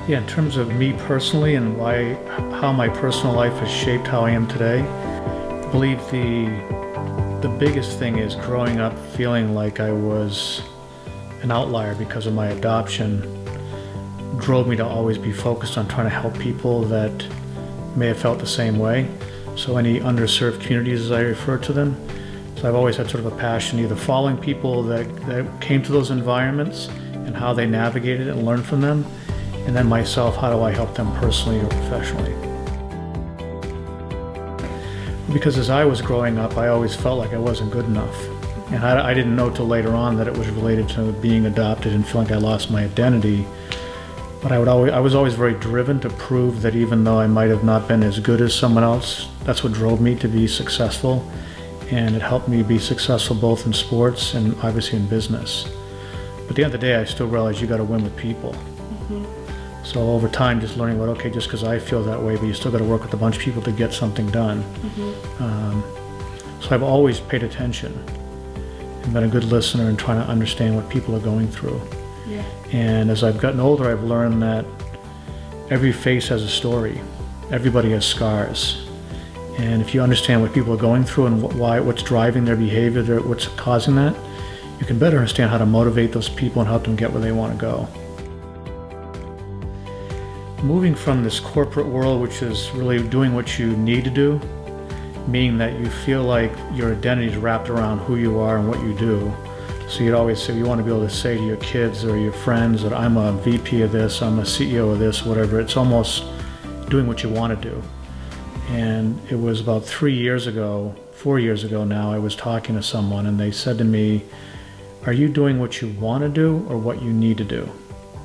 Yeah, in terms of me personally and how my personal life has shaped how I am today, I believe the biggest thing is growing up feeling like I was an outlier because of my adoption drove me to always be focused on trying to help people that may have felt the same way. So any underserved communities, as I refer to them. So I've always had sort of a passion either following people that came to those environments and how they navigated it and learned from them, and then myself, how do I help them personally or professionally? Because as I was growing up, I always felt like I wasn't good enough. And I didn't know till later on that it was related to being adopted and feeling like I lost my identity. But I was always very driven to prove that even though I might have not been as good as someone else, that's what drove me to be successful. And it helped me be successful both in sports and obviously in business. But at the end of the day, I still realized you got to win with people. So over time, just learning about, okay, just because I feel that way, but you still got to work with a bunch of people to get something done. So I've always paid attention and been a good listener and trying to understand what people are going through. Yeah. And as I've gotten older, I've learned that every face has a story. Everybody has scars. And if you understand what people are going through and what's driving their behavior, what's causing that, you can better understand how to motivate those people and help them get where they want to go. Moving from this corporate world, which is really doing what you need to do, meaning that you feel like your identity is wrapped around who you are and what you do. So you'd always say, you want to be able to say to your kids or your friends that I'm a VP of this, I'm a CEO of this, whatever. It's almost doing what you want to do. And it was about 4 years ago now, I was talking to someone and they said to me, are you doing what you want to do or what you need to do?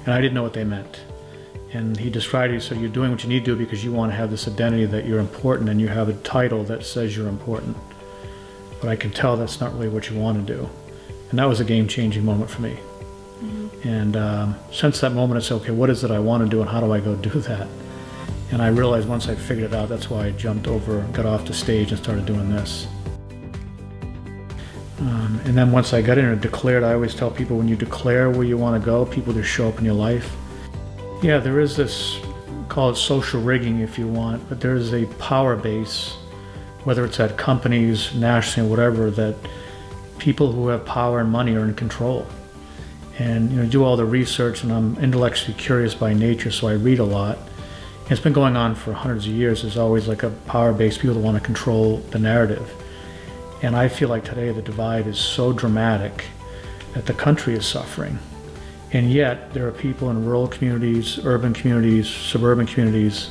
And I didn't know what they meant. And he described it, so you're doing what you need to do because you want to have this identity that you're important and you have a title that says you're important. But I can tell that's not really what you want to do. And that was a game-changing moment for me. And since that moment, I said, okay, what is it I want to do and how do I go do that? And I realized once I figured it out, that's why I jumped over, got off the stage and started doing this. And then once I got in and declared, I always tell people when you declare where you want to go, people just show up in your life. Yeah, there is this, call it social rigging if you want, but there is a power base, whether it's at companies, nationally, whatever, that people who have power and money are in control. And do all the research, and I'm intellectually curious by nature, so I read a lot. And it's been going on for hundreds of years. There's always like a power base, people that want to control the narrative. And I feel like today the divide is so dramatic that the country is suffering. And yet, there are people in rural communities, urban communities, suburban communities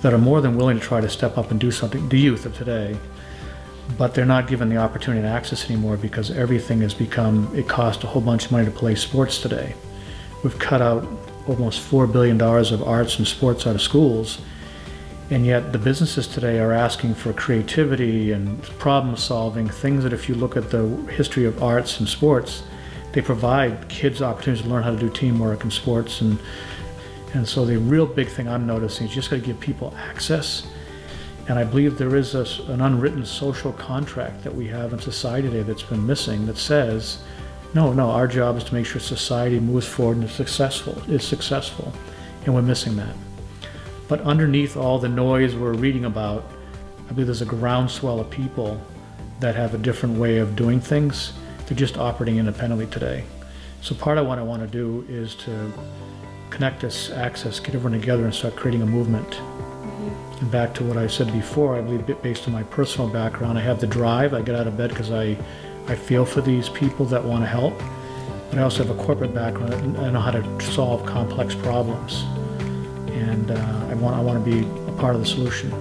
that are more than willing to try to step up and do something, the youth of today, but they're not given the opportunity and access anymore because everything has become, it costs a whole bunch of money to play sports today. We've cut out almost $4 billion of arts and sports out of schools, and yet the businesses today are asking for creativity and problem solving, things that if you look at the history of arts and sports, they provide kids opportunities to learn how to do teamwork in sports. And so the real big thing I'm noticing is you just got to give people access. And I believe there is an unwritten social contract that we have in society today that's been missing that says, no, our job is to make sure society moves forward and is successful. And we're missing that. But underneath all the noise we're reading about, I believe there's a groundswell of people that have a different way of doing things. They're just operating independently today. So part of what I want to do is to connect this access, get everyone together and start creating a movement. And back to what I said before, I believe based on my personal background, I have the drive. I get out of bed because I feel for these people that want to help. But I also have a corporate background. I know how to solve complex problems. And I want to be a part of the solution.